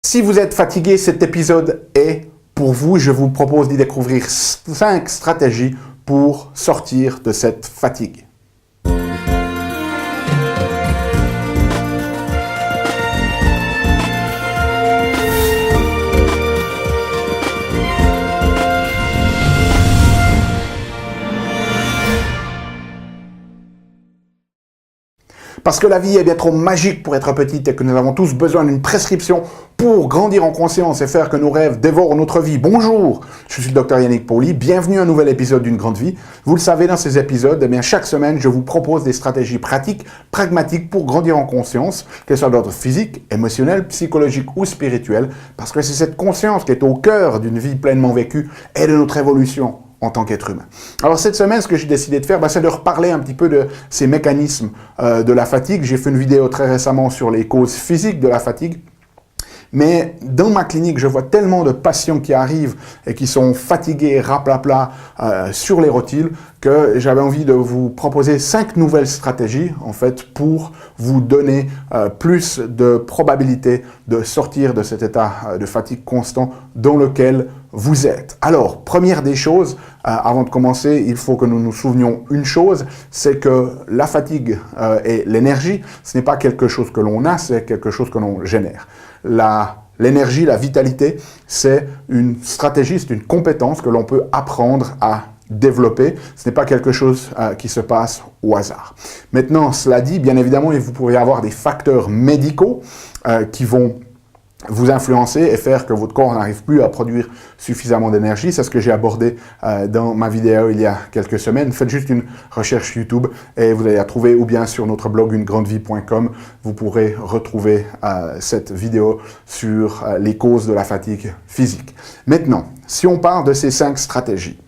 Si vous êtes fatigué, cet épisode est pour vous. Je vous propose d'y découvrir 5 stratégies pour sortir de cette fatigue. Parce que la vie est bien trop magique pour être petite et que nous avons tous besoin d'une prescription pour grandir en conscience et faire que nos rêves dévorent notre vie. Bonjour, je suis le Dr Yannick Pauly, bienvenue à un nouvel épisode d'une grande vie. Vous le savez, dans ces épisodes, eh bien, chaque semaine, je vous propose des stratégies pratiques, pragmatiques pour grandir en conscience, qu'elles soient d'ordre physique, émotionnel, psychologique ou spirituel, parce que c'est cette conscience qui est au cœur d'une vie pleinement vécue et de notre évolution en tant qu'être humain. Alors cette semaine, ce que j'ai décidé de faire, c'est de reparler un petit peu de ces mécanismes de la fatigue. J'ai fait une vidéo très récemment sur les causes physiques de la fatigue. Mais dans ma clinique, je vois tellement de patients qui arrivent et qui sont fatigués, raplapla, sur les rotules, que j'avais envie de vous proposer 5 nouvelles stratégies, en fait, pour vous donner plus de probabilité de sortir de cet état de fatigue constant dans lequel vous êtes. Alors, première des choses, avant de commencer, il faut que nous nous souvenions une chose, c'est que la fatigue et l'énergie, ce n'est pas quelque chose que l'on a, c'est quelque chose que l'on génère. L'énergie, la vitalité, c'est une stratégie, c'est une compétence que l'on peut apprendre à développer. Ce n'est pas quelque chose qui se passe au hasard. Maintenant, cela dit, bien évidemment, vous pourriez avoir des facteurs médicaux qui vont vous influencer et faire que votre corps n'arrive plus à produire suffisamment d'énergie. C'est ce que j'ai abordé dans ma vidéo il y a quelques semaines. Faites juste une recherche YouTube et vous allez la trouver, ou bien sur notre blog unegrandevie.com, vous pourrez retrouver cette vidéo sur les causes de la fatigue physique. Maintenant, si on part de ces 5 stratégies,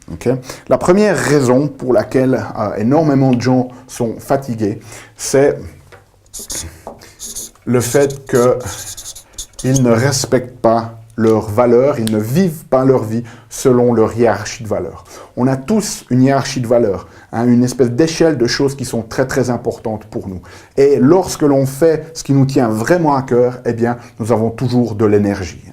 la première raison pour laquelle énormément de gens sont fatigués, c'est le fait que ils ne respectent pas leurs valeurs, ils ne vivent pas leur vie selon leur hiérarchie de valeurs. On a tous une hiérarchie de valeurs, une espèce d'échelle de choses qui sont très très importantes pour nous. Et lorsque l'on fait ce qui nous tient vraiment à cœur, eh bien, nous avons toujours de l'énergie.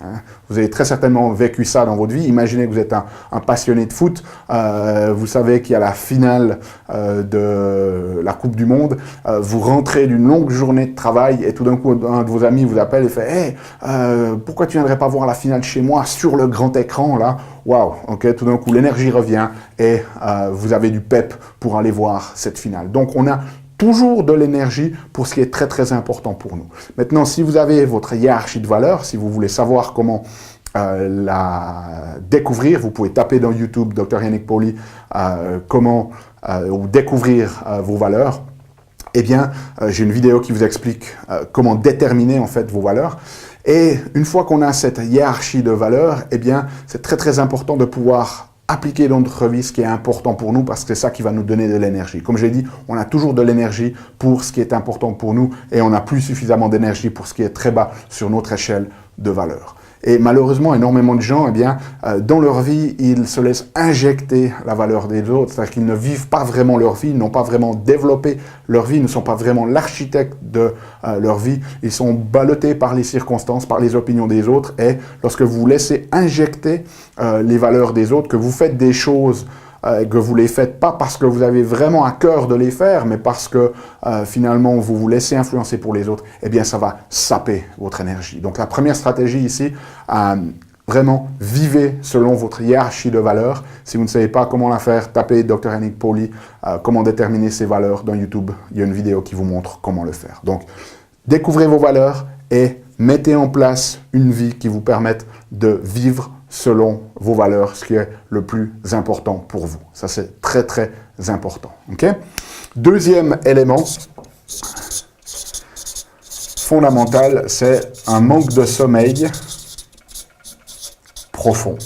Vous avez très certainement vécu ça dans votre vie. Imaginez que vous êtes un passionné de foot, vous savez qu'il y a la finale de la Coupe du Monde, vous rentrez d'une longue journée de travail et tout d'un coup, un de vos amis vous appelle et fait « Hey, pourquoi tu ne viendrais pas voir la finale chez moi sur le grand écran là ?» Waouh, ok, tout d'un coup l'énergie revient et vous avez du pep pour aller voir cette finale. Donc on a toujours de l'énergie pour ce qui est très très important pour nous. Maintenant, si vous avez votre hiérarchie de valeurs, si vous voulez savoir comment la découvrir, vous pouvez taper dans YouTube Dr Yannick Pauly comment ou découvrir vos valeurs. Eh bien, j'ai une vidéo qui vous explique comment déterminer en fait vos valeurs. Et une fois qu'on a cette hiérarchie de valeurs, eh bien, c'est très très important de pouvoir appliquer dans notre vie ce qui est important pour nous parce que c'est ça qui va nous donner de l'énergie. Comme j'ai dit, on a toujours de l'énergie pour ce qui est important pour nous et on n'a plus suffisamment d'énergie pour ce qui est très bas sur notre échelle de valeurs. Et malheureusement, énormément de gens, eh bien, dans leur vie, ils se laissent injecter la valeur des autres. C'est-à-dire qu'ils ne vivent pas vraiment leur vie, ils n'ont pas vraiment développé leur vie, ils ne sont pas vraiment l'architecte de leur vie. Ils sont ballottés par les circonstances, par les opinions des autres. Et lorsque vous laissez injecter les valeurs des autres, que vous faites des choses que vous ne les faites pas parce que vous avez vraiment à cœur de les faire, mais parce que finalement vous vous laissez influencer pour les autres, eh bien ça va saper votre énergie. Donc la première stratégie ici, vraiment vivez selon votre hiérarchie de valeurs. Si vous ne savez pas comment la faire, tapez Dr Yannick Pauly, comment déterminer ses valeurs dans YouTube. Il y a une vidéo qui vous montre comment le faire. Donc découvrez vos valeurs et mettez en place une vie qui vous permette de vivre selon vos valeurs, ce qui est le plus important pour vous. Ça, c'est très, très important. Okay? Deuxième élément fondamental, c'est un manque de sommeil profond.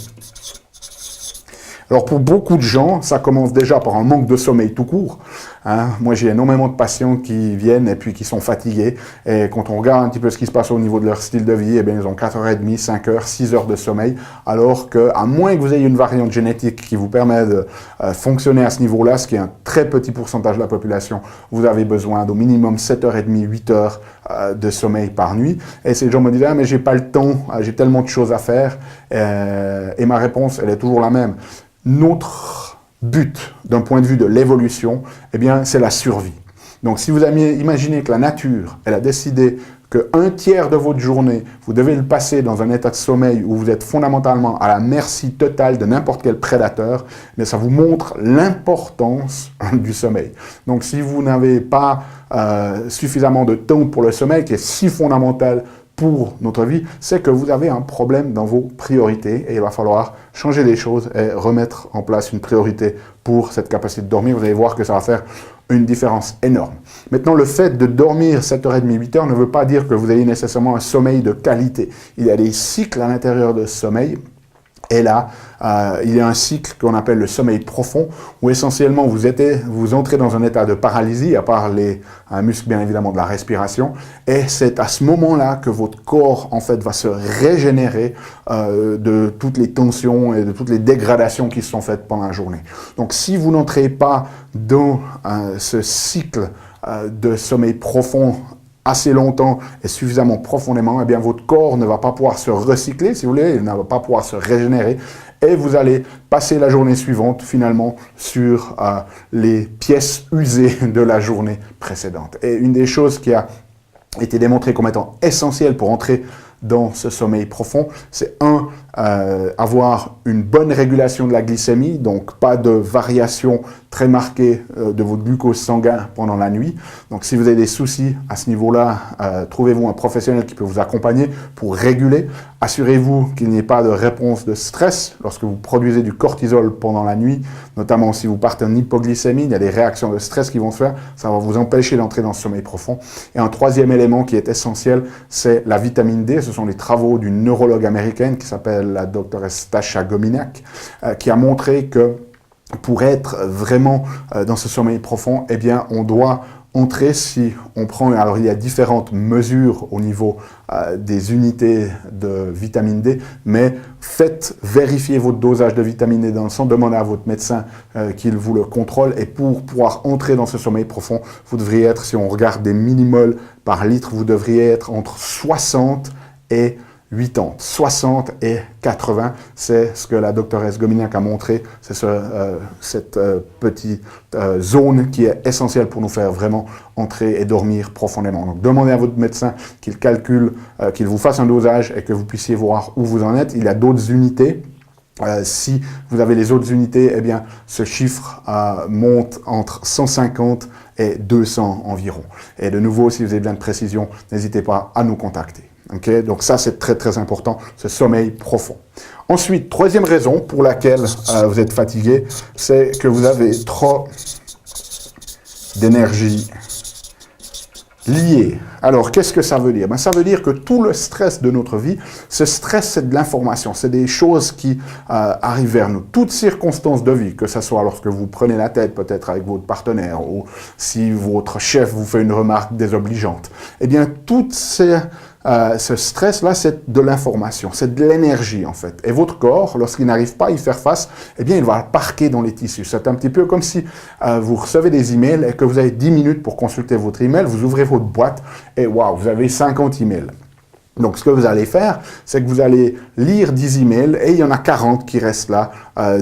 Alors, pour beaucoup de gens, ça commence déjà par un manque de sommeil tout court. Hein. Moi, j'ai énormément de patients qui viennent et puis qui sont fatigués. Et quand on regarde un petit peu ce qui se passe au niveau de leur style de vie, eh bien, ils ont 4h30, 5h, 6h de sommeil. Alors qu'à moins que vous ayez une variante génétique qui vous permet de fonctionner à ce niveau-là, ce qui est un très petit pourcentage de la population, vous avez besoin d'au minimum 7h30, 8h de sommeil par nuit. Et ces gens me disent « Ah, mais j'ai pas le temps, j'ai tellement de choses à faire. » Et ma réponse, elle est toujours la même. Notre but, d'un point de vue de l'évolution, eh bien, c'est la survie. Donc, si vous imaginez que la nature, elle a décidé qu'un tiers de votre journée, vous devez le passer dans un état de sommeil où vous êtes fondamentalement à la merci totale de n'importe quel prédateur, mais ça vous montre l'importance du sommeil. Donc, si vous n'avez pas suffisamment de temps pour le sommeil, qui est si fondamental pour notre vie, c'est que vous avez un problème dans vos priorités et il va falloir changer les choses et remettre en place une priorité pour cette capacité de dormir. Vous allez voir que ça va faire une différence énorme. Maintenant, le fait de dormir 7h30, 8h ne veut pas dire que vous ayez nécessairement un sommeil de qualité. Il y a des cycles à l'intérieur de ce sommeil. Et là, il y a un cycle qu'on appelle le sommeil profond, où essentiellement vous entrez dans un état de paralysie, à part un muscle bien évidemment de la respiration, et c'est à ce moment-là que votre corps en fait va se régénérer de toutes les tensions et de toutes les dégradations qui se sont faites pendant la journée. Donc si vous n'entrez pas dans ce cycle de sommeil profond assez longtemps et suffisamment profondément, eh bien votre corps ne va pas pouvoir se recycler, si vous voulez, il ne va pas pouvoir se régénérer, et vous allez passer la journée suivante, finalement, sur les pièces usées de la journée précédente. Et une des choses qui a été démontrée comme étant essentielle pour entrer dans ce sommeil profond, c'est avoir une bonne régulation de la glycémie, donc pas de variation très marquée de votre glucose sanguin pendant la nuit. Donc si vous avez des soucis à ce niveau-là, trouvez-vous un professionnel qui peut vous accompagner pour réguler. Assurez-vous qu'il n'y ait pas de réponse de stress lorsque vous produisez du cortisol pendant la nuit, notamment si vous partez en hypoglycémie, il y a des réactions de stress qui vont se faire, ça va vous empêcher d'entrer dans ce sommeil profond. Et un troisième élément qui est essentiel, c'est la vitamine D. Ce sont les travaux d'une neurologue américaine qui s'appelle la doctoresse Tasha Gominiak, qui a montré que pour être vraiment dans ce sommeil profond, eh bien, on doit entrer, si on prend, alors il y a différentes mesures au niveau des unités de vitamine D, mais faites vérifier votre dosage de vitamine D dans le sang, demandez à votre médecin qu'il vous le contrôle, et pour pouvoir entrer dans ce sommeil profond, vous devriez être, si on regarde des millimoles par litre, vous devriez être entre 60 et 80. 60 et 80, c'est ce que la doctoresse Gominiak a montré, c'est cette petite zone qui est essentielle pour nous faire vraiment entrer et dormir profondément. Donc demandez à votre médecin qu'il calcule, qu'il vous fasse un dosage et que vous puissiez voir où vous en êtes. Il y a d'autres unités. Si vous avez les autres unités, eh bien, ce chiffre monte entre 150 et 200 environ. Et de nouveau, si vous avez besoin de précision, n'hésitez pas à nous contacter. Okay? Donc ça, c'est très très important, ce sommeil profond. Ensuite, troisième raison pour laquelle vous êtes fatigué, c'est que vous avez trop d'énergie liée. Alors, qu'est-ce que ça veut dire? Ben, ça veut dire que tout le stress de notre vie, ce stress, c'est de l'information, c'est des choses qui arrivent vers nous. Toutes circonstances de vie, que ce soit lorsque vous prenez la tête peut-être avec votre partenaire, ou si votre chef vous fait une remarque désobligeante, eh bien, toutes ces... ce stress-là, c'est de l'information, c'est de l'énergie en fait. Et votre corps, lorsqu'il n'arrive pas à y faire face, eh bien, il va le parquer dans les tissus. C'est un petit peu comme si vous recevez des emails et que vous avez 10 minutes pour consulter votre email, vous ouvrez votre boîte et waouh, vous avez 50 emails. Donc, ce que vous allez faire, c'est que vous allez lire 10 emails et il y en a 40 qui restent là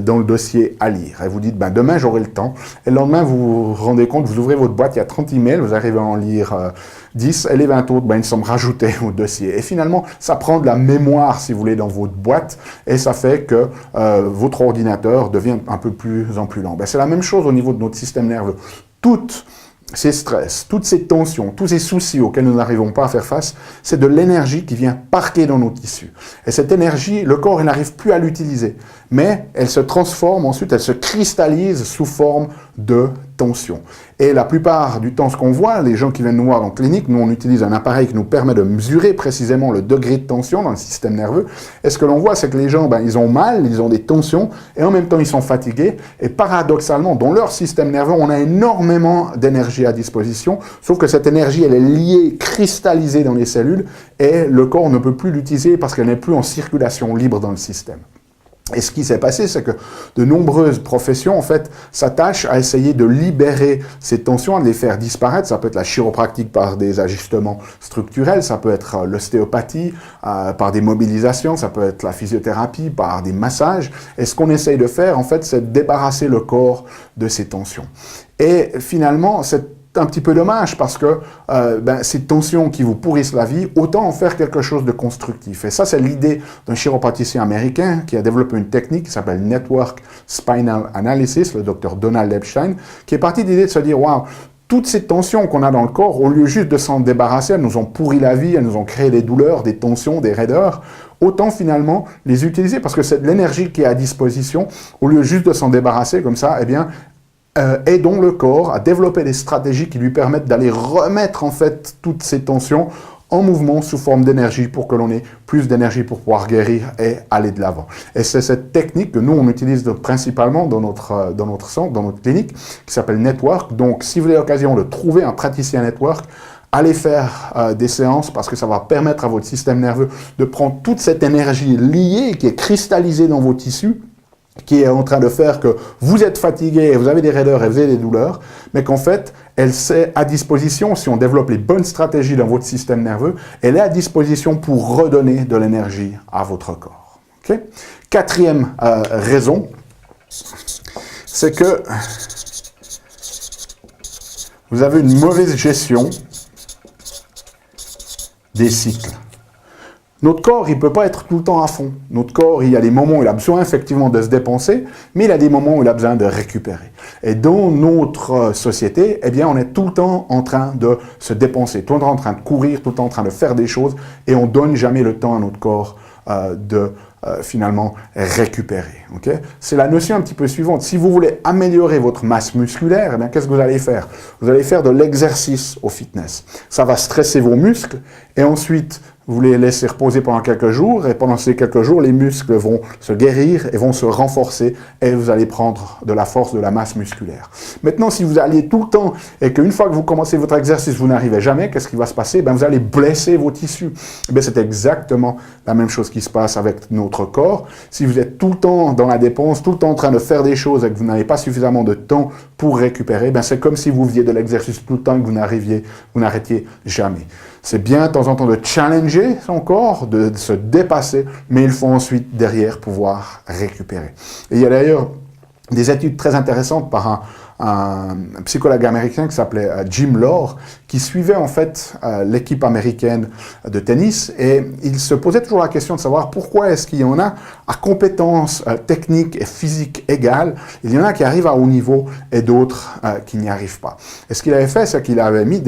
dans le dossier à lire. Et vous dites, ben, demain, j'aurai le temps. Et le lendemain, vous vous rendez compte, vous ouvrez votre boîte, il y a 30 emails, vous arrivez à en lire 10 et les 20 autres, ben, ils sont rajoutés au dossier. Et finalement, ça prend de la mémoire, si vous voulez, dans votre boîte et ça fait que votre ordinateur devient un peu plus en plus lent. Ben, c'est la même chose au niveau de notre système nerveux. Toutes ces stress, toutes ces tensions, tous ces soucis auxquels nous n'arrivons pas à faire face, c'est de l'énergie qui vient parquer dans nos tissus. Et cette énergie, le corps, il n'arrive plus à l'utiliser. mais elle se transforme ensuite, elle se cristallise sous forme de tension. Et la plupart du temps, ce qu'on voit, les gens qui viennent nous voir en clinique, nous on utilise un appareil qui nous permet de mesurer précisément le degré de tension dans le système nerveux. Et ce que l'on voit, c'est que les gens, ils ont mal, ils ont des tensions, et en même temps ils sont fatigués. Et paradoxalement, dans leur système nerveux, on a énormément d'énergie à disposition, sauf que cette énergie, elle est liée, cristallisée dans les cellules, et le corps ne peut plus l'utiliser parce qu'elle n'est plus en circulation libre dans le système. Et ce qui s'est passé, c'est que de nombreuses professions, en fait, s'attachent à essayer de libérer ces tensions, de les faire disparaître. Ça peut être la chiropractique par des ajustements structurels, ça peut être l'ostéopathie par des mobilisations, ça peut être la physiothérapie par des massages. Et ce qu'on essaye de faire, en fait, c'est de débarrasser le corps de ces tensions. Et finalement, c'est un petit peu dommage parce que ces tensions qui vous pourrissent la vie, autant en faire quelque chose de constructif. Et ça, c'est l'idée d'un chiropraticien américain qui a développé une technique qui s'appelle Network Spinal Analysis, le docteur Donald Epstein, qui est parti de l'idée de se dire, waouh, toutes ces tensions qu'on a dans le corps, au lieu juste de s'en débarrasser, elles nous ont pourri la vie, elles nous ont créé des douleurs, des tensions, des raideurs, autant finalement les utiliser parce que c'est de l'énergie qui est à disposition, au lieu juste de s'en débarrasser comme ça, eh bien, aidons le corps à développer des stratégies qui lui permettent d'aller remettre en fait toutes ces tensions en mouvement sous forme d'énergie pour que l'on ait plus d'énergie pour pouvoir guérir et aller de l'avant. Et c'est cette technique que nous on utilise principalement dans notre centre, dans notre clinique, qui s'appelle Network. Donc si vous avez l'occasion de trouver un praticien Network, allez faire des séances parce que ça va permettre à votre système nerveux de prendre toute cette énergie liée qui est cristallisée dans vos tissus, qui est en train de faire que vous êtes fatigué, vous avez des raideurs et vous avez des douleurs, mais qu'en fait, elle est à disposition, si on développe les bonnes stratégies dans votre système nerveux, elle est à disposition pour redonner de l'énergie à votre corps. Okay? Quatrième raison, c'est que vous avez une mauvaise gestion des cycles. Notre corps, il ne peut pas être tout le temps à fond. Notre corps, il y a des moments où il a besoin effectivement de se dépenser, mais il y a des moments où il a besoin de récupérer. Et dans notre société, eh bien, on est tout le temps en train de se dépenser, tout le temps en train de courir, tout le temps en train de faire des choses, et on ne donne jamais le temps à notre corps de finalement récupérer. Okay? C'est la notion un petit peu suivante. Si vous voulez améliorer votre masse musculaire, eh bien, qu'est-ce que vous allez faire? Vous allez faire de l'exercice au fitness. Ça va stresser vos muscles, et ensuite, vous les laissez reposer pendant quelques jours, et pendant ces quelques jours, les muscles vont se guérir et vont se renforcer, et vous allez prendre de la force, de la masse musculaire. Maintenant, si vous alliez tout le temps, et qu'une fois que vous commencez votre exercice, vous n'arrivez jamais, qu'est-ce qui va se passer? Vous allez blesser vos tissus. C'est exactement la même chose qui se passe avec notre corps. Si vous êtes tout le temps dans la dépense, tout le temps en train de faire des choses, et que vous n'avez pas suffisamment de temps pour récupérer, c'est comme si vous faisiez de l'exercice tout le temps et que vous n'arrêtiez jamais. C'est bien de temps en temps de challenger son corps, de se dépasser, mais il faut ensuite derrière pouvoir récupérer. Et il y a d'ailleurs des études très intéressantes par un psychologue américain qui s'appelait Jim Lohr, qui suivait en fait l'équipe américaine de tennis, et il se posait toujours la question de savoir pourquoi est-ce qu'il y en a à compétences techniques et physiques égales, il y en a qui arrivent à haut niveau et d'autres qui n'y arrivent pas. Et ce qu'il avait fait, c'est qu'il avait mis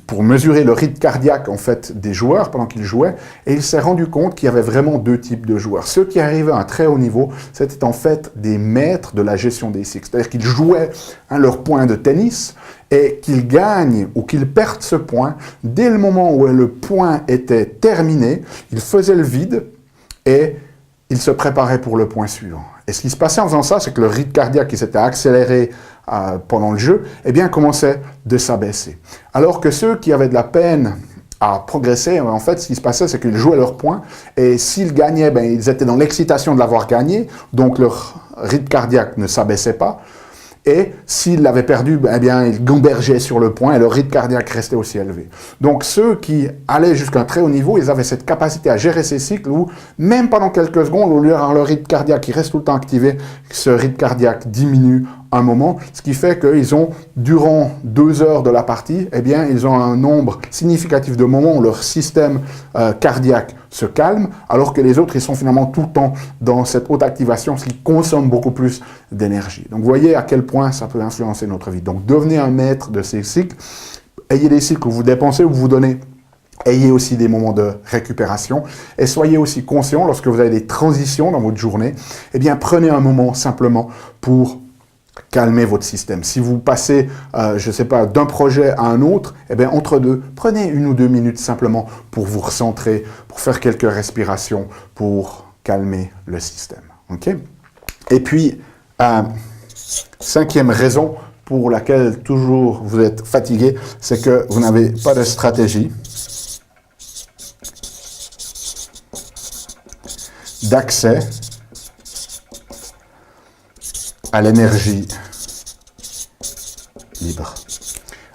pour mesurer le rythme cardiaque en fait des joueurs pendant qu'ils jouaient, et il s'est rendu compte qu'il y avait vraiment deux types de joueurs. Ceux qui arrivaient à un très haut niveau, c'était en fait des maîtres de la gestion des cycles, c'est-à-dire qu'ils jouaient leur point de tennis et qu'ils gagnent ou qu'ils perdent ce point, dès le moment où le point était terminé, ils faisaient le vide et ils se préparaient pour le point suivant. Et ce qui se passait en faisant ça, c'est que le rythme cardiaque qui s'était accéléré pendant le jeu, eh bien, commençait de s'abaisser. Alors que ceux qui avaient de la peine à progresser, en fait, ce qui se passait, c'est qu'ils jouaient leur point, et s'ils gagnaient, ils étaient dans l'excitation de l'avoir gagné, donc leur rythme cardiaque ne s'abaissait pas, et s'ils l'avaient perdu, eh bien, ils gambergeaient sur le point et leur rythme cardiaque restait aussi élevé. Donc ceux qui allaient jusqu'à un très haut niveau, ils avaient cette capacité à gérer ces cycles où, même pendant quelques secondes, au lieu d'avoir leur rythme cardiaque qui reste tout le temps activé, ce rythme cardiaque diminue un moment, ce qui fait qu'ils ont, durant 2 heures de la partie, eh bien, ils ont un nombre significatif de moments où leur système cardiaque se calme, alors que les autres, ils sont finalement tout le temps dans cette haute activation, ce qui consomme beaucoup plus d'énergie. Donc, vous voyez à quel point ça peut influencer notre vie. Donc, devenez un maître de ces cycles. Ayez des cycles où vous dépensez, où vous donnez Ayez aussi des moments de récupération et soyez aussi conscient lorsque vous avez des transitions dans votre journée, eh bien prenez un moment simplement pour calmer votre système. Si vous passez, je ne sais pas, d'un projet à un autre, eh bien entre deux, prenez 1 ou 2 minutes simplement pour vous recentrer, pour faire quelques respirations, pour calmer le système. Okay? Et puis, 5e raison pour laquelle toujours vous êtes fatigué, c'est que vous n'avez pas de stratégie d'accès à l'énergie libre.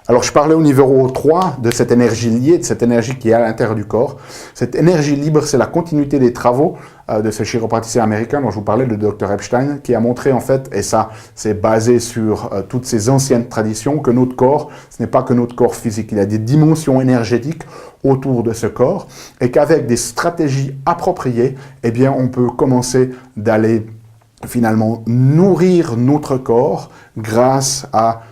Alors, je parlais au niveau 3 de cette énergie liée, de cette énergie qui est à l'intérieur du corps. Cette énergie libre, c'est la continuité des travaux de ce chiropraticien américain dont je vous parlais, le Dr Epstein, qui a montré en fait, et ça c'est basé sur toutes ces anciennes traditions, que notre corps, ce n'est pas que notre corps physique, il y a des dimensions énergétiques autour de ce corps, et qu'avec des stratégies appropriées, eh bien on peut commencer d'aller finalement nourrir notre corps grâce à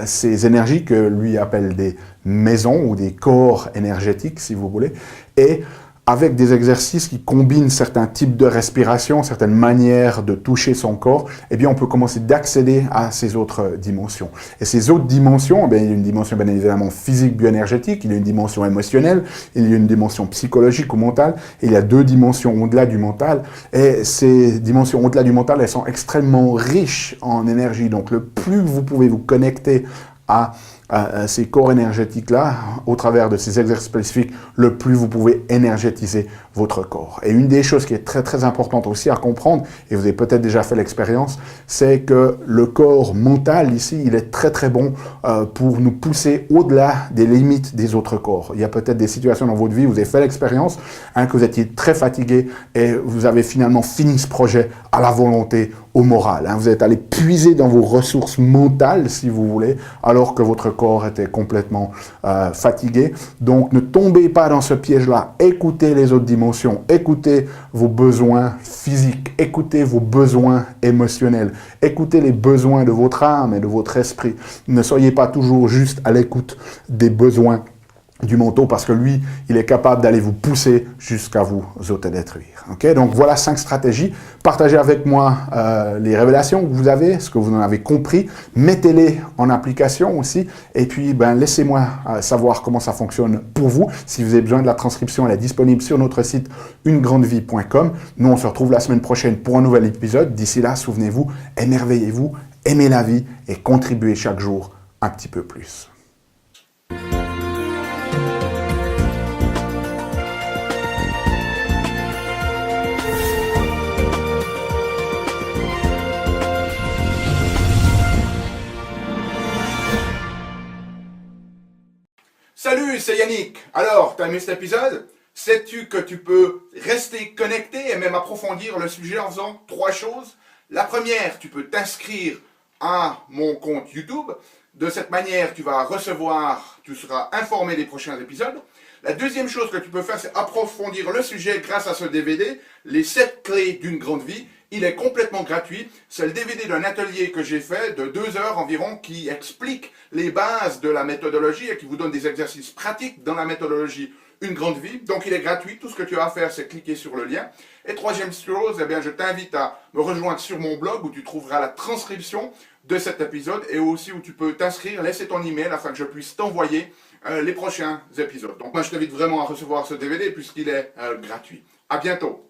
ces énergies que lui appelle des maisons ou des corps énergétiques, si vous voulez, et avec des exercices qui combinent certains types de respiration, certaines manières de toucher son corps, eh bien, on peut commencer d'accéder à ces autres dimensions. Et ces autres dimensions, eh bien, il y a une dimension bien évidemment physique, bioénergétique, il y a une dimension émotionnelle, il y a une dimension psychologique ou mentale, et il y a 2 dimensions au-delà du mental. Et ces dimensions au-delà du mental, elles sont extrêmement riches en énergie. Donc, le plus vous pouvez vous connecter à ces corps énergétiques-là, au travers de ces exercices spécifiques, le plus vous pouvez énergétiser votre corps. Et une des choses qui est très très importante aussi à comprendre, et vous avez peut-être déjà fait l'expérience, c'est que le corps mental ici, il est très très bon pour nous pousser au-delà des limites des autres corps. Il y a peut-être des situations dans votre vie où vous avez fait l'expérience, que vous étiez très fatigué et vous avez finalement fini ce projet à la volonté, au moral. Vous êtes allé puiser dans vos ressources mentales, si vous voulez, alors que votre corps était complètement fatigué. Donc, ne tombez pas dans ce piège-là. Écoutez les autres dimensions. Écoutez vos besoins physiques. Écoutez vos besoins émotionnels. Écoutez les besoins de votre âme et de votre esprit. Ne soyez pas toujours juste à l'écoute des besoins du menton, parce que lui, il est capable d'aller vous pousser jusqu'à vous autodétruire. Okay? Donc voilà 5 stratégies. Partagez avec moi les révélations que vous avez, ce que vous en avez compris. Mettez-les en application aussi. Et puis, laissez-moi savoir comment ça fonctionne pour vous. Si vous avez besoin de la transcription, elle est disponible sur notre site unegrandevie.com. Nous, on se retrouve la semaine prochaine pour un nouvel épisode. D'ici là, souvenez-vous, émerveillez-vous, aimez la vie et contribuez chaque jour un petit peu plus. Salut, c'est Yannick. Alors, t'as aimé cet épisode? Sais-tu que tu peux rester connecté et même approfondir le sujet en faisant 3 choses? La première, tu peux t'inscrire à mon compte YouTube. De cette manière, tu seras informé des prochains épisodes. La deuxième chose que tu peux faire, c'est approfondir le sujet grâce à ce DVD, les 7 clés d'une grande vie. Il est complètement gratuit. C'est le DVD d'un atelier que j'ai fait de 2 heures environ qui explique les bases de la méthodologie et qui vous donne des exercices pratiques dans la méthodologie Une Grande Vie. Donc il est gratuit. Tout ce que tu as à faire, c'est cliquer sur le lien. Et troisième chose, eh bien, je t'invite à me rejoindre sur mon blog où tu trouveras la transcription de cet épisode et aussi où tu peux t'inscrire, laisser ton email afin que je puisse t'envoyer les prochains épisodes. Donc moi, je t'invite vraiment à recevoir ce DVD puisqu'il est gratuit. À bientôt.